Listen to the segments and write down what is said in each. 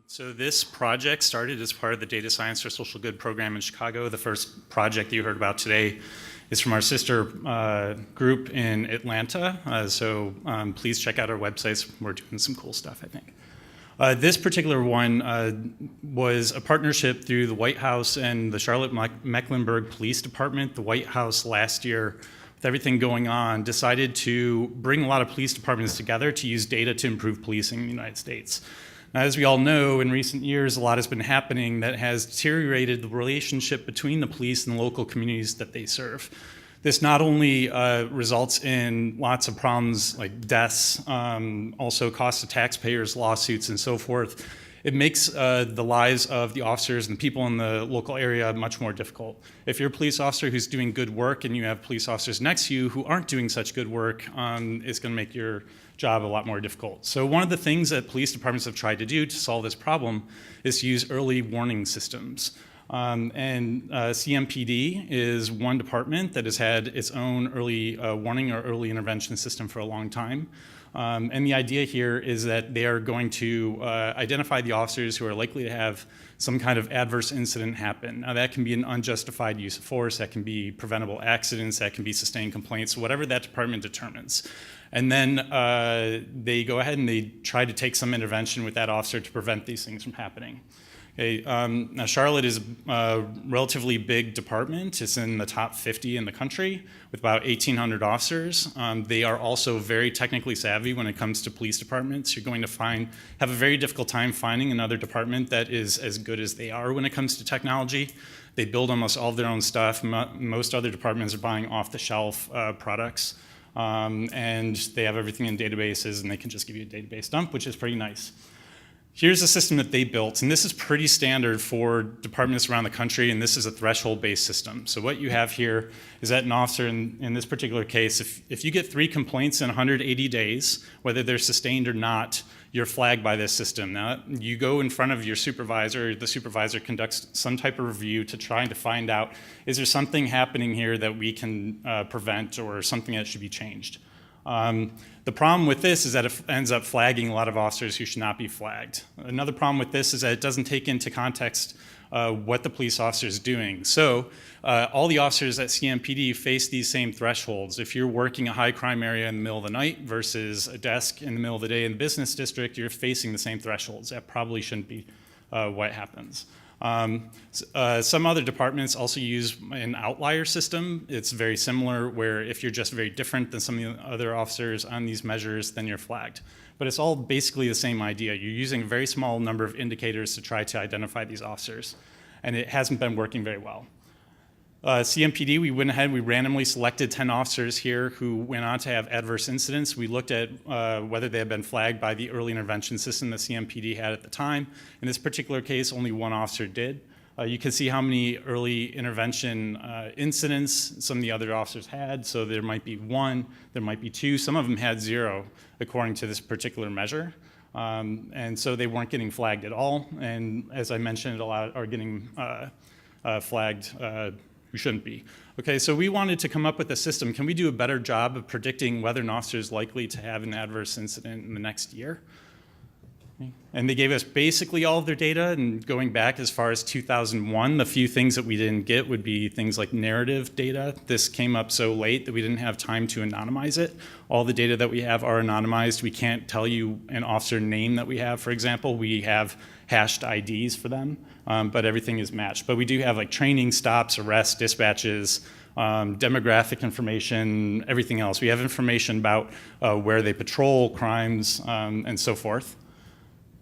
So this project started as part of the Data Science for Social Good program in Chicago. The first project you heard about today is from our sister group in Atlanta. Please check out our websites. We're doing some cool stuff, I think. This particular one was a partnership through the White House and the Charlotte-Mecklenburg Police Department. The White House last year, with everything going on, decided to bring a lot of police departments together to use data to improve policing in the United States. Now, as we all know, in recent years, a lot has been happening that has deteriorated the relationship between the police and the local communities that they serve. This not only results in lots of problems like deaths, also costs to taxpayers, lawsuits, and so forth. It makes the lives of the officers and the people in the local area much more difficult. If you're a police officer who's doing good work and you have police officers next to you who aren't doing such good work, it's going to make your job a lot more difficult. So one of the things that police departments have tried to do to solve this problem is to use early warning systems. CMPD is one department that has had its own early warning or early intervention system for a long time. And the idea here is that they are going to identify the officers who are likely to have some kind of adverse incident happen. Now that can be an unjustified use of force, that can be preventable accidents, that can be sustained complaints, whatever that department determines. And then they go ahead and they try to take some intervention with that officer to prevent these things from happening. Okay, now Charlotte is a relatively big department. It's in the top 50 in the country with about 1,800 officers. They are also very technically savvy when it comes to police departments. You're going to have a very difficult time finding another department that is as good as they are when it comes to technology. They build almost all of their own stuff. Most other departments are buying off-the-shelf products. And they have everything in databases, and they can just give you a database dump, which is pretty nice. Here's a system that they built, and this is pretty standard for departments around the country, and this is a threshold-based system. So what you have here is that an officer, in this particular case, if you get 3 complaints in 180 days, whether they're sustained or not, you're flagged by this system. Now, you go in front of your supervisor, the supervisor conducts some type of review to try to find out, is there something happening here that we can prevent or something that should be changed? The problem with this is that it ends up flagging a lot of officers who should not be flagged. Another problem with this is that it doesn't take into context what the police officer is doing. So all the officers at CMPD face these same thresholds. If you're working a high crime area in the middle of the night versus a desk in the middle of the day in the business district, you're facing the same thresholds. That probably shouldn't be what happens. Some other departments also use an outlier system. It's very similar where if you're just very different than some of the other officers on these measures, then you're flagged. But it's all basically the same idea. You're using a very small number of indicators to try to identify these officers. And it hasn't been working very well. CMPD, we went ahead, we randomly selected 10 officers here who went on to have adverse incidents. We looked at whether they had been flagged by the early intervention system that CMPD had at the time. In this particular case, only 1 officer did. You can see how many early intervention incidents some of the other officers had. So there might be 1, there might be 2. Some of them had 0, according to this particular measure. And so they weren't getting flagged at all. And as I mentioned, a lot are getting flagged who shouldn't be. Okay, so we wanted to come up with a system. Can we do a better job of predicting whether an officer is likely to have an adverse incident in the next year? Okay. And they gave us basically all of their data, and going back as far as 2001, the few things that we didn't get would be things like narrative data. This came up so late that we didn't have time to anonymize it. All the data that we have are anonymized. We can't tell you an officer name that we have, for example. We have hashed IDs for them, but everything is matched. But we do have like training, stops, arrests, dispatches, demographic information, everything else. We have information about where they patrol, crimes, and so forth.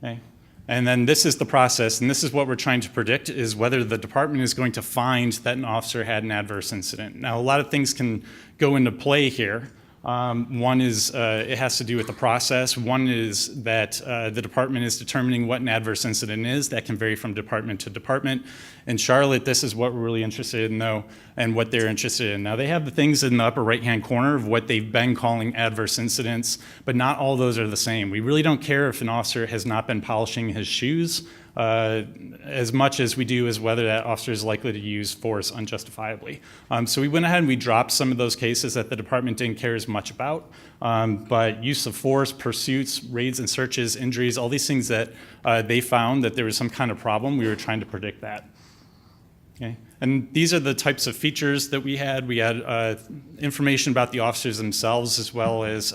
Okay. And then this is the process, and this is what we're trying to predict, is whether the department is going to find that an officer had an adverse incident. Now, a lot of things can go into play here. One is it has to do with the process. One is that the department is determining what an adverse incident is. That can vary from department to department. In Charlotte, this is what we're really interested in, though, and what they're interested in. Now, they have the things in the upper right-hand corner of what they've been calling adverse incidents, but not all those are the same. We really don't care if an officer has not been polishing his shoes. as much as we do as whether that officer is likely to use force unjustifiably. So we went ahead and we dropped some of those cases that the department didn't care as much about. But use of force, pursuits, raids and searches, injuries, all these things that they found that there was some kind of problem, we were trying to predict that. Okay. And these are the types of features that we had. We had information about the officers themselves as well as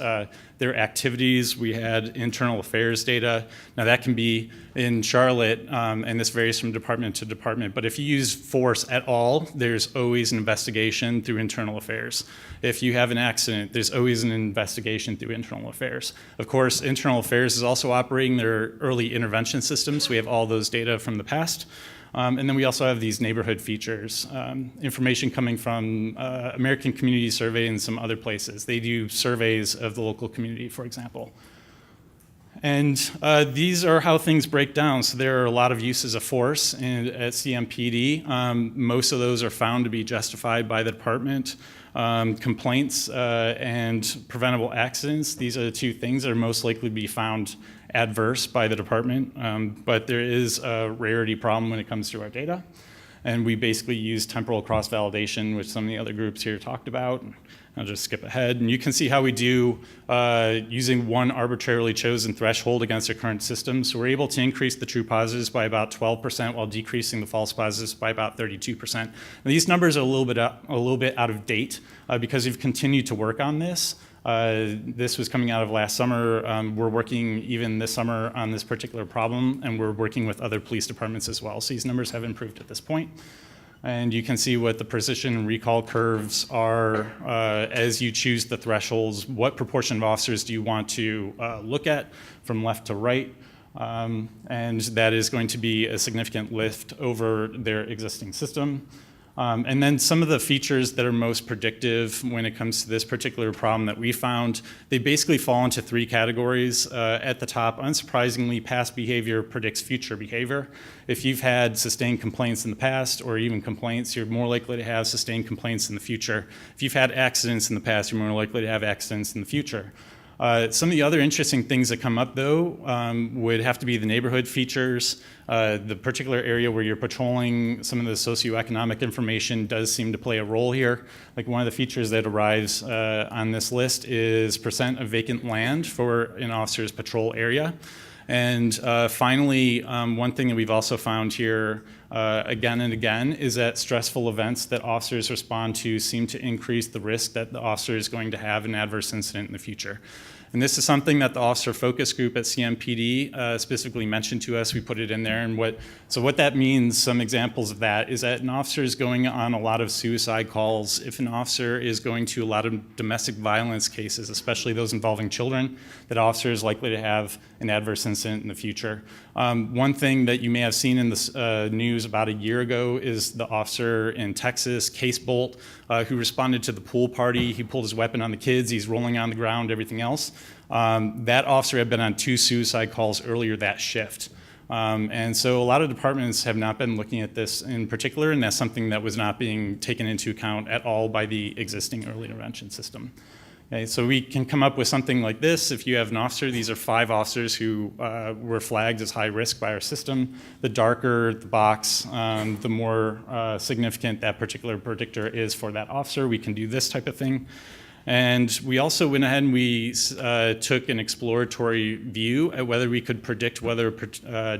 their activities. We had internal affairs data. Now that can be in Charlotte, and this varies from department to department, but if you use force at all, there's always an investigation through internal affairs. If you have an accident, there's always an investigation through internal affairs. Of course, internal affairs is also operating their early intervention system, so we have all those data from the past. And then we also have these neighborhood features, information coming from American Community Survey and some other places. They do surveys of the local community, for example. And these are how things break down. So there are a lot of uses of force at CMPD. Most of those are found to be justified by the department. Complaints and preventable accidents, these are the two things that are most likely to be found adverse by the department, but there is a rarity problem when it comes to our data. And we basically use temporal cross-validation, which some of the other groups here talked about. I'll just skip ahead. And you can see how we do using one arbitrarily chosen threshold against our current system. So we're able to increase the true positives by about 12% while decreasing the false positives by about 32%. And these numbers are a little bit out of date because we've continued to work on this. This was coming out of last summer. We're working even this summer on this particular problem, and we're working with other police departments as well. So these numbers have improved at this point. And you can see what the precision and recall curves are as you choose the thresholds. What proportion of officers do you want to look at from left to right? And that is going to be a significant lift over their existing system. And then some of the features that are most predictive when it comes to this particular problem that we found, they basically fall into three categories. At the top, unsurprisingly, past behavior predicts future behavior. If you've had sustained complaints in the past or even complaints, you're more likely to have sustained complaints in the future. If you've had accidents in the past, you're more likely to have accidents in the future. Some of the other interesting things that come up, though, would have to be the neighborhood features. The particular area where you're patrolling, some of the socioeconomic information does seem to play a role here. Like one of the features that arrives on this list is percent of vacant land for an officer's patrol area. And finally, one thing that we've also found here again and again is that stressful events that officers respond to seem to increase the risk that the officer is going to have an adverse incident in the future. And this is something that the officer focus group at CMPD specifically mentioned to us. We put it in there. And what that means, some examples of that, is that an officer is going on a lot of suicide calls. If an officer is going to a lot of domestic violence cases, especially those involving children, that officer is likely to have an adverse incident in the future. One thing that you may have seen in the news about a year ago is the officer in Texas, Case Bolt, who responded to the pool party. He pulled his weapon on the kids. He's rolling on the ground, everything else. That officer had been on 2 suicide calls earlier that shift. And so a lot of departments have not been looking at this in particular, and that's something that was not being taken into account at all by the existing early intervention system. Okay, so we can come up with something like this. If you have an officer, these are 5 officers who were flagged as high risk by our system. The darker the box, the more significant that particular predictor is for that officer. We can do this type of thing. And we also went ahead and we took an exploratory view at whether we could predict whether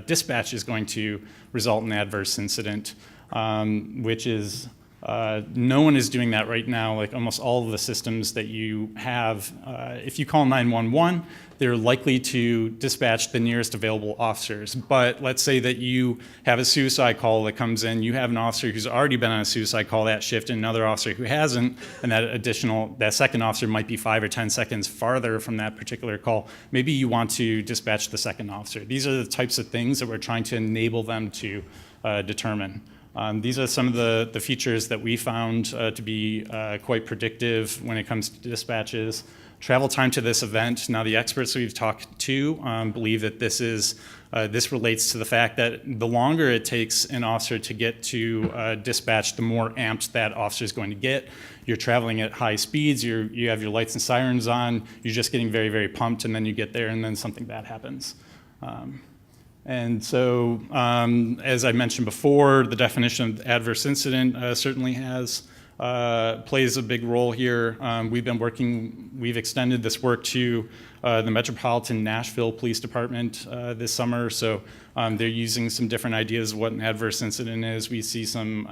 dispatch is going to result in an adverse incident, which is no one is doing that right now. Like almost all of the systems that you have, if you call 911, they're likely to dispatch the nearest available officers. But let's say that you have a suicide call that comes in, you have an officer who's already been on a suicide call that shift and another officer who hasn't, and that second officer might be 5 or 10 seconds farther from that particular call. Maybe you want to dispatch the second officer. These are the types of things that we're trying to enable them to determine. These are some of the features that we found to be quite predictive when it comes to dispatches. Travel time to this event. Now, the experts we've talked to believe that this relates to the fact that the longer it takes an officer to get to dispatch, the more amped that officer is going to get. You're traveling at high speeds. You have your lights and sirens on. You're just getting very, very pumped, and then you get there, and then something bad happens. And so, as I mentioned before, the definition of adverse incident certainly plays a big role here. We've extended this work to the Metropolitan Nashville Police Department this summer. So they're using some different ideas of what an adverse incident is. We see some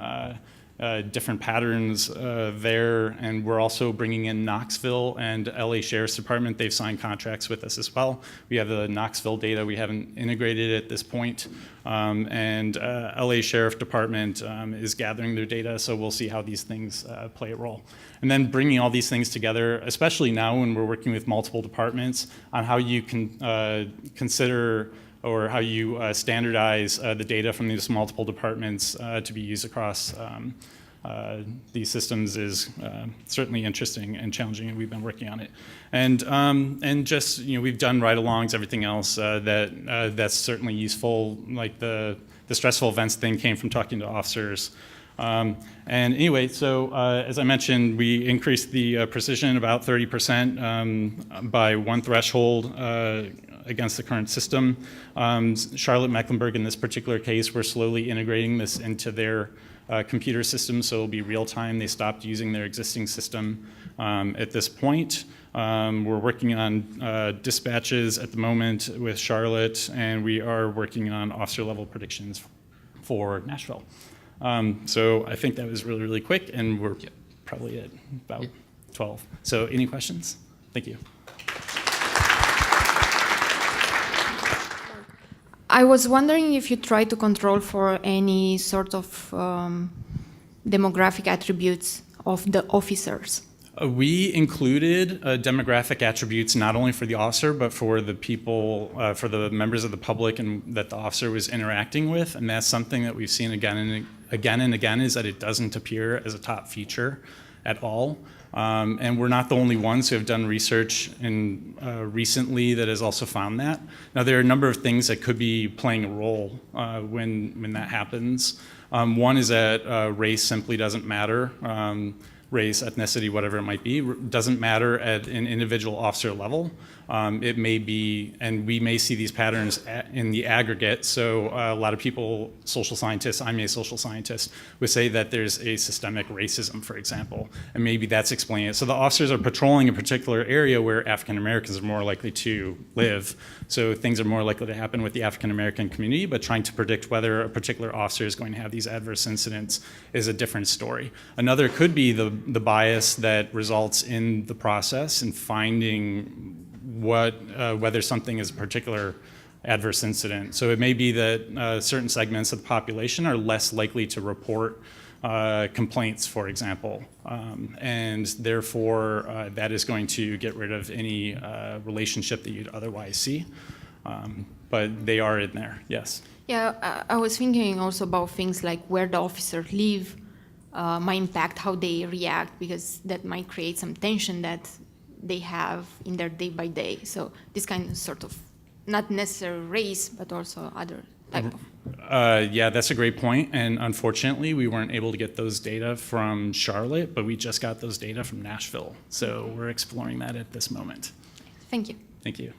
different patterns there, and we're also bringing in Knoxville and LA Sheriff's Department. They've signed contracts with us as well. We have the Knoxville data we haven't integrated at this point, and LA Sheriff Department is gathering their data, so we'll see how these things play a role. And then bringing all these things together, especially now when we're working with multiple departments, on how you can consider or how you standardize the data from these multiple departments to be used across these systems is certainly interesting and challenging, and we've been working on it. And just, we've done ride-alongs, everything else that's certainly useful. Like the stressful events thing came from talking to officers. And anyway, so as I mentioned, we increased the precision about 30% by one threshold against the current system. Charlotte-Mecklenburg, in this particular case, we're slowly integrating this into their computer system, so it'll be real time. They stopped using their existing system at this point. We're working on dispatches at the moment with Charlotte, and we are working on officer level predictions for Nashville. So I think that was really, really quick, and we're probably at about 12. So any questions? Thank you. I was wondering if you try to control for any sort of demographic attributes of the officers. We included demographic attributes not only for the officer, but for the people, for the members of the public and that the officer was interacting with. And that's something that we've seen again and again, is that it doesn't appear as a top feature at all. And we're not the only ones who have done research recently that has also found that. Now, there are a number of things that could be playing a role when that happens. One is that race simply doesn't matter. Race, ethnicity, whatever it might be, doesn't matter at an individual officer level. It may be, and we may see these patterns in the aggregate. So a lot of people, social scientists, I'm a social scientist, would say that there's a systemic racism, for example, and maybe that's explaining it. So the officers are patrolling a particular area where African Americans are more likely to live. So things are more likely to happen with the African American community, but trying to predict whether a particular officer is going to have these adverse incidents is a different story. Another could be the bias that results in the process and finding whether something is a particular adverse incident. So it may be that certain segments of the population are less likely to report complaints, for example, and therefore that is going to get rid of any relationship that you'd otherwise see. But they are in there, yes. Yeah, I was thinking also about things like where the officers live might impact how they react, because that might create some tension that they have in their day by day. So this kind of sort of, not necessarily race, but also other type of. Yeah, that's a great point. And unfortunately, we weren't able to get those data from Charlotte, but we just got those data from Nashville. So we're exploring that at this moment. Thank you. Thank you.